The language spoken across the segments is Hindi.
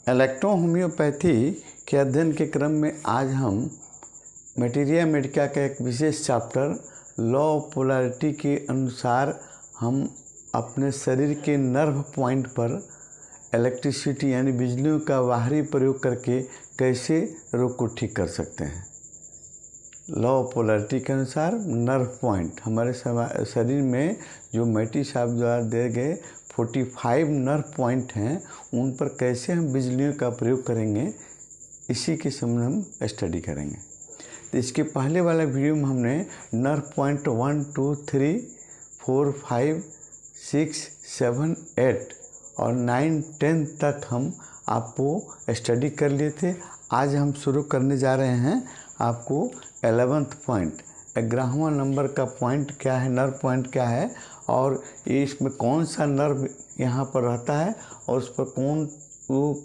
इलेक्ट्रोहोम्योपैथी के अध्ययन के क्रम में आज हम मटेरिया मेडिका का एक विशेष चैप्टर लॉ ऑफ पोलैरिटी के अनुसार हम अपने शरीर के नर्व पॉइंट पर इलेक्ट्रिसिटी यानी बिजलियों का बाहरी प्रयोग करके कैसे रोग को ठीक कर सकते हैं। लॉ ऑफ पोलैरिटी के अनुसार नर्व पॉइंट हमारे शरीर में जो मैटी साहब द्वारा दिए गए 45 नर्व पॉइंट हैं, उन पर कैसे हम बिजलियों का प्रयोग करेंगे, इसी के संबंध हम स्टडी करेंगे। तो इसके पहले वाला वीडियो में हमने नर्व पॉइंट 1, 2, 3, 4, 5, 6, 7, 8 और 9, 10 तक हम आपको स्टडी कर लिए थे। आज हम शुरू करने जा रहे हैं आपको 11th पॉइंट, 11वां नंबर का पॉइंट क्या है, नर्व पॉइंट क्या है और ये इसमें कौन सा नर्व यहाँ पर रहता है और उस पर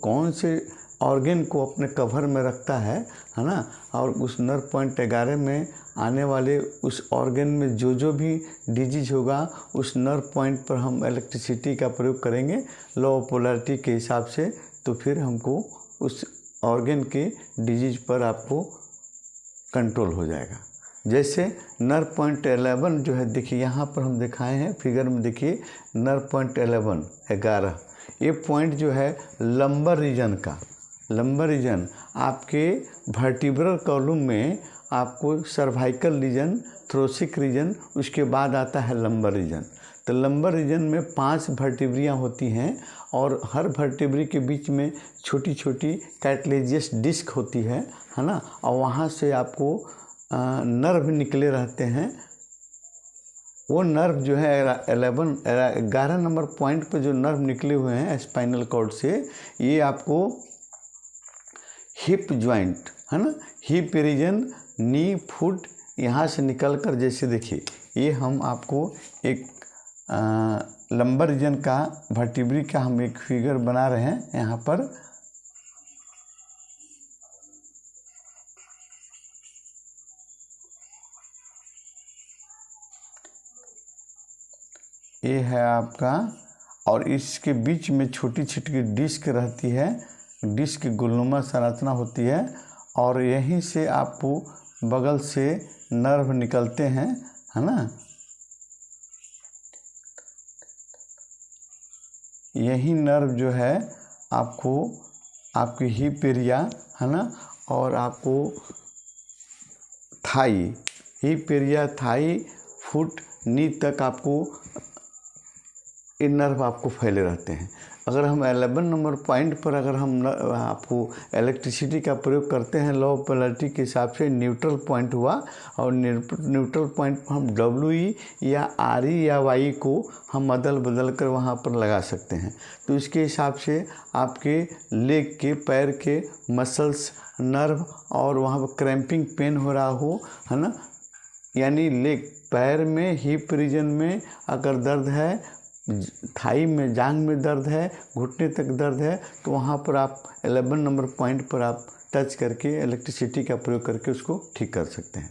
कौन से ऑर्गन को अपने कवर में रखता है ना। और उस नर्व पॉइंट 11 में आने वाले उस ऑर्गन में जो भी डिजीज होगा उस नर्व पॉइंट पर हम इलेक्ट्रिसिटी का प्रयोग करेंगे लॉ ऑफ पोलैरिटी के हिसाब से। तो फिर हमको उस ऑर्गन के डिजीज पर आपको कंट्रोल हो जाएगा। जैसे नर्व पॉइंट 11 जो है, देखिए यहाँ पर हम दिखाए हैं फिगर में, देखिए नर्व पॉइंट 11 ये पॉइंट जो है लंबर रीजन का, लंबर रीजन आपके वर्टिब्रल कॉलम में आपको सर्वाइकल रीजन, थोरैसिक रीजन, उसके बाद आता है लंबर रीजन। तो लंबर रीजन में 5 वर्टिब्रियाँ होती हैं और हर वर्टिब्री के बीच में छोटी छोटी कार्टिलेजियस डिस्क होती है ना। और वहाँ से आपको नर्व निकले रहते हैं। वो नर्व जो है 11 नंबर पॉइंट पर जो नर्व निकले हुए हैं स्पाइनल कॉर्ड से, ये आपको हिप जॉइंट है ना, हिप रीजन, नी, फुट, यहाँ से निकल कर, जैसे देखिए ये हम आपको एक लंबर रीजन का वर्टिब्री का हम एक फिगर बना रहे हैं यहाँ पर। ये है आपका, और इसके बीच में छोटी छोटी डिस्क रहती है, डिस्क गुलनुमा संरचना होती है और यहीं से आपको बगल से नर्व निकलते हैं है ना। यही नर्व जो है आपको आपकी हिप एरिया है ना और आपको thigh, hip area, thigh, foot, knee तक आपको ये नर्व आपको फैले रहते हैं। अगर हम 11 नंबर पॉइंट पर अगर हम आपको इलेक्ट्रिसिटी का प्रयोग करते हैं लॉ ऑफ पोलैरिटी के हिसाब से, न्यूट्रल पॉइंट हुआ और न्यूट्रल पॉइंट पर हम WE या RE या Y को हम अदल बदल कर वहाँ पर लगा सकते हैं। तो इसके हिसाब से आपके लेग के, पैर के मसल्स, नर्व और वहाँ पर क्रैम्पिंग पेन हो रहा हो है ना, यानी लेग, पैर में, हिप रीजन में अगर दर्द है, थाई में, जांग में दर्द है, घुटने तक दर्द है, तो वहाँ पर आप 11 नंबर पॉइंट पर आप टच करके इलेक्ट्रिसिटी का प्रयोग करके उसको ठीक कर सकते हैं।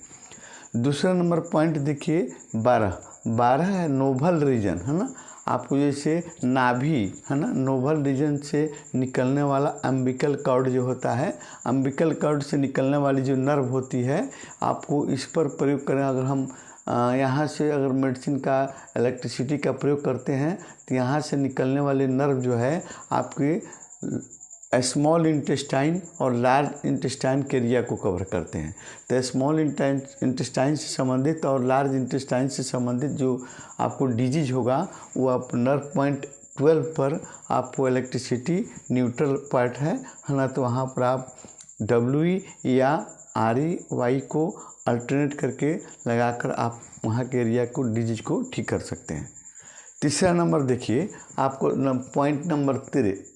दूसरा नंबर पॉइंट देखिए 12 है नोभल रीजन है ना। आपको जैसे नाभि है ना, नोभल रीजन से निकलने वाला अम्बिकल कॉर्ड जो होता है, अम्बिकल कॉर्ड से निकलने वाली जो नर्व होती है, आपको इस पर प्रयोग करें। अगर हम यहाँ से अगर मेडिसिन का इलेक्ट्रिसिटी का प्रयोग करते हैं तो यहाँ से निकलने वाले नर्व जो है आपके स्मॉल इंटेस्टाइन और लार्ज इंटेस्टाइन के एरिया को कवर करते हैं। तो स्मॉल इंटेस्टाइन से संबंधित और लार्ज इंटेस्टाइन से संबंधित जो आपको डिजीज होगा वो आप नर्व पॉइंट 12 पर आपको इलेक्ट्रिसिटी न्यूट्रल पॉइंट है ना, तो वहाँ पर आप WE या RE Y को अल्टरनेट करके लगाकर आप वहाँ के एरिया को, डिजीज को ठीक कर सकते हैं। तीसरा नंबर देखिए आपको पॉइंट नंबर 13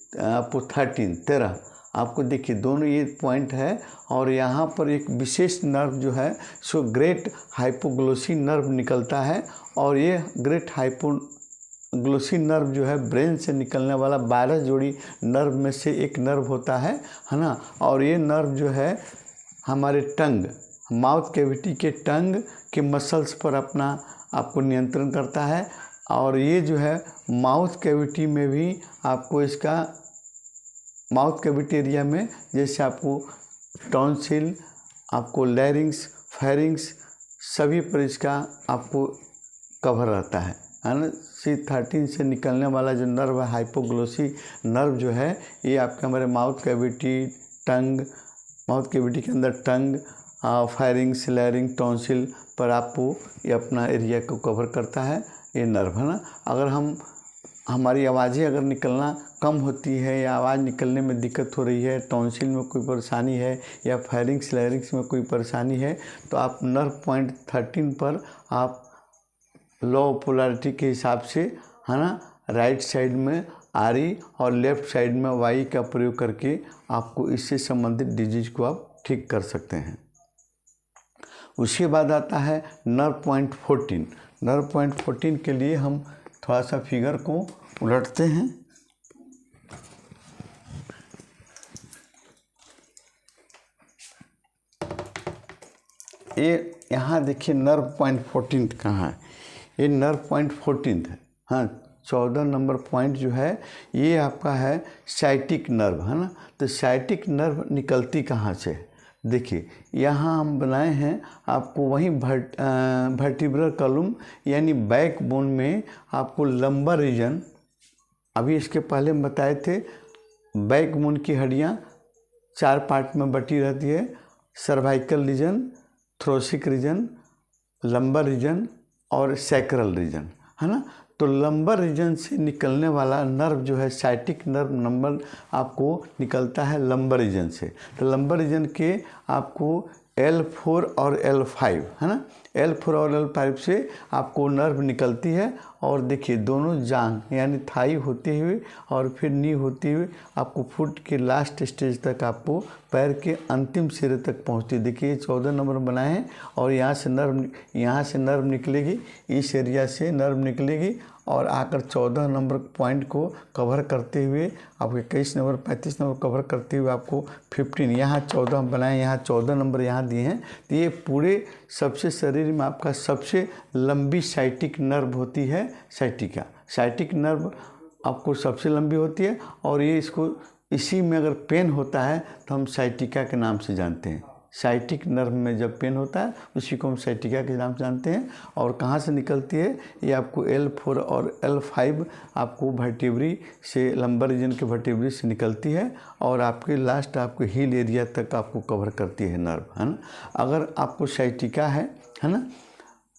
आपको देखिए दोनों ये पॉइंट है और यहाँ पर एक विशेष नर्व जो है सो ग्रेट हाइपोग्लोसिन नर्व निकलता है और ये ग्रेट हाइपोग्लोसिन नर्व जो है ब्रेन से निकलने वाला 12 जोड़ी नर्व में से एक नर्व होता है ना। और ये नर्व जो है हमारे टंग, माउथ कैविटी के टंग के मसल्स पर अपना आपको नियंत्रण करता है और ये जो है माउथ कैविटी में भी आपको इसका माउथ कैविटी एरिया में जैसे आपको टॉन्सिल, आपको लैरिंग्स, फेरिंग्स, सभी पर इसका आपको कवर रहता है ना। C13 से निकलने वाला जो नर्व है, हाइपोग्लोसिक नर्व जो है, ये आपके हमारे माउथ कैविटी, टंग, माउथ कैविटी के अंदर टंग, फेरिंग्स, लैरिंग, टॉन्सिल पर आपको ये अपना एरिया को कवर करता है, ये नर्व है ना। अगर हमारी आवाज़ें अगर निकलना कम होती है या आवाज़ निकलने में दिक्कत हो रही है, टॉन्सिल में कोई परेशानी है या फेरिंग्स लैरिंग्स में कोई परेशानी है, तो आप नर्व पॉइंट 13 पर आप लो पोलैरिटी के हिसाब से है ना, राइट साइड में RE और लेफ़्ट साइड में Y का प्रयोग करके आपको इससे संबंधित डिजीज को आप ठीक कर सकते हैं। उसके बाद आता है नर्व पॉइंट 14। नर्व पॉइंट 14 के लिए हम थोड़ा सा फिगर को उलटते हैं। ये यहाँ देखिए नर्व पॉइंट 14 कहाँ है, ये नर्व पॉइंट 14 है। हाँ, 14 नंबर पॉइंट जो है ये आपका है साइटिक नर्व है ना। तो साइटिक नर्व निकलती कहाँ से, देखिए यहाँ हम बनाए हैं आपको वहीं वर्टिब्रल कॉलम यानी बैक बोन में आपको लंबर रीजन, अभी इसके पहले हम बताए थे बैक बोन की हड्डियाँ 4 पार्ट में बटी रहती है, cervical region, thoracic region, lumbar region और सैक्रल रीजन है ना। तो लंबर रीजन से निकलने वाला नर्व जो है साइटिक नर्व नंबर आपको निकलता है लंबर रीजन से। तो लंबर रीजन के आपको L4 और L5 है ना, L4 और L5 से आपको नर्व निकलती है। और देखिए दोनों जांघ यानी थाई होते हुए और फिर नी होती हुए आपको फुट के लास्ट स्टेज तक आपको पैर के अंतिम सिरे तक पहुंचती है। देखिए 14 नंबर बनाए हैं और यहाँ से नर्व निकलेगी, इस एरिया से नर्व निकलेगी और आकर 14 नंबर पॉइंट को कवर करते हुए आपको 21 नंबर 35 नंबर कवर करते हुए आपको 15 यहाँ 14 बनाए, यहाँ 14 नंबर यहाँ दिए हैं। तो ये पूरे सबसे शरीर में आपका सबसे लंबी साइटिक नर्व होती है साइटिका। साइटिक नर्व आपको सबसे लंबी होती है और ये इसी में अगर पेन होता है तो हम साइटिका के नाम से जानते हैं। साइटिक नर्व में जब पेन होता है उसी को हम साइटिका के नाम से जानते हैं। और कहाँ से निकलती है, ये आपको L4 और L5 आपको वर्टिब्री से, लंबर रीजन के वर्टिब्री से निकलती है और आपके लास्ट आपको हील एरिया तक आपको कवर करती है नर्व है ना। अगर आपको साइटिका है ना,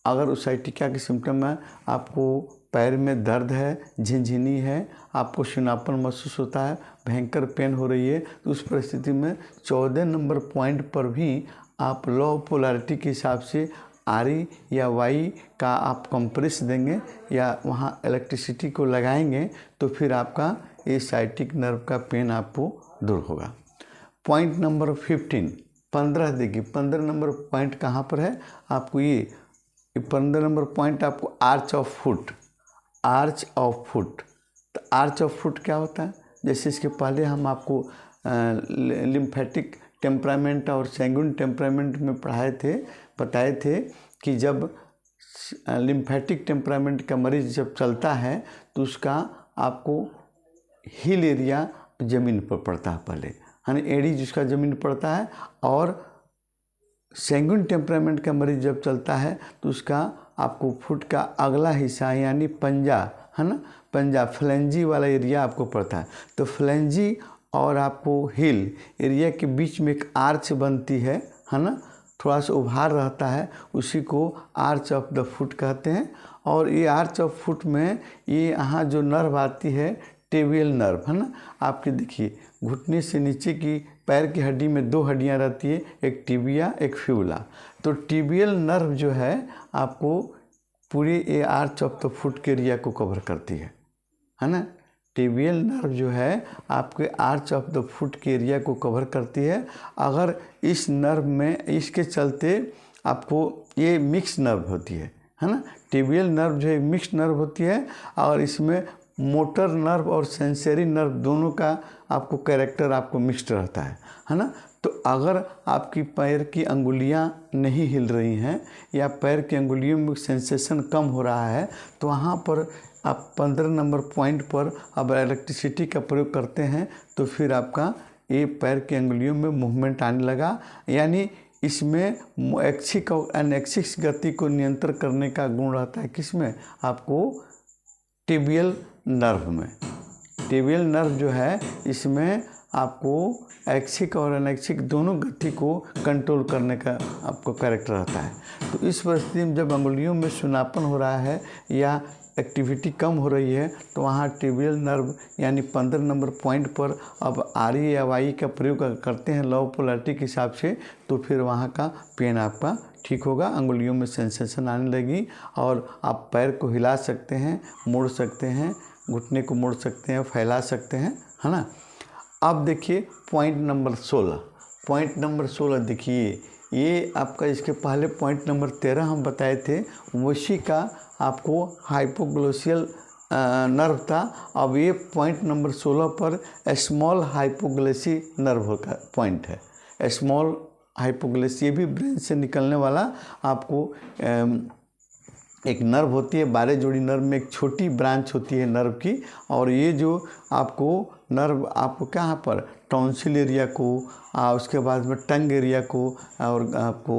अगर उस साइटिका के सिम्टम में आपको पैर में दर्द है, झिनझिनी है, आपको सुनापन महसूस होता है, भयंकर पेन हो रही है, तो उस परिस्थिति में 14 नंबर पॉइंट पर भी आप लो पोलैरिटी के हिसाब से RE या Y का आप कंप्रेस देंगे या वहाँ इलेक्ट्रिसिटी को लगाएंगे तो फिर आपका ये साइटिक नर्व का पेन आपको दूर होगा। पॉइंट नंबर 15 देखिए 15 नंबर पॉइंट कहाँ पर है आपको, ये 15 नंबर पॉइंट आपको arch of foot. Arch of foot, तो आर्च ऑफ फुट क्या होता है, जैसे इसके पहले हम आपको लिम्फेटिक टेम्परामेंट और सैंगुइन टेम्परामेंट में बताए थे कि जब लिम्फेटिक टेम्परामेंट का मरीज जब चलता है तो उसका आपको हिल एरिया ज़मीन पर पड़ता है पहले है ना, एड़ी जिसका ज़मीन पड़ता है। और सैंगुइन टेम्परामेंट का मरीज जब चलता है तो उसका आपको फुट का अगला हिस्सा यानी पंजा है ना, पंजा फ्लेंजी वाला एरिया आपको पड़ता है। तो फ्लेंजी और आपको हिल एरिया के बीच में एक आर्च बनती है ना, थोड़ा सा उभार रहता है, उसी को आर्च ऑफ द फुट कहते हैं। और ये आर्च ऑफ फुट में ये यहाँ जो नर्व आती है टेबियल नर्व है ना, आपके देखिए घुटने से नीचे की पैर की हड्डी में 2 हड्डियाँ रहती है, एक टिबिया एक फ्यूला। तो टिबियल नर्व जो है आपको पूरी ये आर्च ऑफ द फुट के एरिया को कवर करती है ना। टिबियल नर्व जो है आपके आर्च ऑफ द फुट के एरिया को कवर करती है। अगर इस नर्व में इसके चलते आपको ये मिक्स नर्व होती है ना, टिबियल नर्व जो है मिक्स नर्व होती है और इसमें मोटर नर्व और सेंसरी नर्व दोनों का आपको कैरेक्टर आपको मिक्स्ड रहता है ना। तो अगर आपकी पैर की अंगुलियां नहीं हिल रही हैं या पैर की अंगुलियों में सेंसेशन कम हो रहा है तो वहाँ पर आप 15 नंबर पॉइंट पर अब इलेक्ट्रिसिटी का प्रयोग करते हैं तो फिर आपका ये पैर की अंगुलियों में मूवमेंट आने लगा। यानी इसमें ऐच्छिक और अनैच्छिक गति को नियंत्रण करने का गुण रहता है। किसमें? आपको टिबियल नर्व में। टिबियल नर्व जो है इसमें आपको ऐच्छिक और अनैच्छिक दोनों गति को कंट्रोल करने का आपको कैरेक्टर रहता है। तो इस परिस्थिति में जब अंगुलियों में सुनापन हो रहा है या एक्टिविटी कम हो रही है तो वहाँ टिबियल नर्व यानी 15 नंबर पॉइंट पर अब RE या YE का प्रयोग करते हैं लॉ ऑफ पोलैरिटी के हिसाब से, तो फिर वहाँ का पेन आपका ठीक होगा, अंगुलियों में सेंसेशन आने लगी और आप पैर को हिला सकते हैं, मोड़ सकते हैं, घुटने को मोड़ सकते हैं, फैला सकते हैं, है ना। अब देखिए पॉइंट नंबर 16। पॉइंट नंबर 16 देखिए, ये आपका इसके पहले पॉइंट नंबर 13 हम बताए थे, वशी का आपको हाइपोग्लोसियल नर्व था। अब ये पॉइंट नंबर 16 पर स्मॉल हाइपोग्लोसी नर्व का पॉइंट है। स्मॉल हाइपोग्लोसी ये भी ब्रेन से निकलने वाला आपको एक नर्व होती है, 12 जोड़ी नर्व में एक छोटी ब्रांच होती है नर्व की, और ये जो आपको नर्व आपको कहाँ पर टॉन्सिल एरिया को उसके बाद में टंग एरिया को और आपको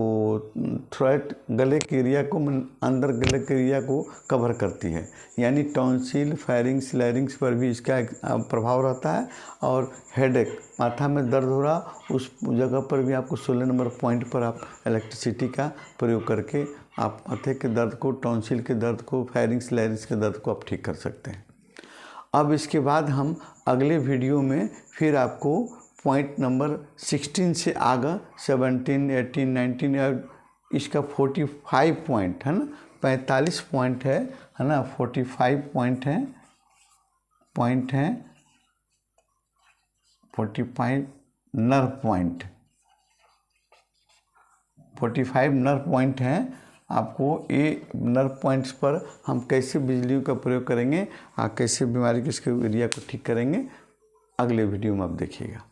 थ्रोट गले के एरिया को अंदर गले के एरिया को कवर करती है। यानी टॉन्सिल, फेरिंग्स, लैरिंग्स पर भी इसका प्रभाव रहता है। और हेडेक, माथा में दर्द हो रहा, उस जगह पर भी आपको 16 नंबर पॉइंट पर आप इलेक्ट्रिसिटी का प्रयोग करके आप माथे के दर्द को, टॉन्सिल के दर्द को, फेरिंग्स, लैरिंग्स के दर्द को आप ठीक कर सकते हैं। अब इसके बाद हम अगले वीडियो में फिर आपको पॉइंट नंबर 16 से आगे 17, 18, 19 और इसका 45 पॉइंट है ना, 45 पॉइंट है ना, 45 पॉइंट है 45 नर्व पॉइंट, 45 नर्व पॉइंट हैं। आपको ये नर्व पॉइंट्स पर हम कैसे बिजली का प्रयोग करेंगे, कैसे बीमारी के इसके एरिया को ठीक करेंगे, अगले वीडियो में आप देखिएगा।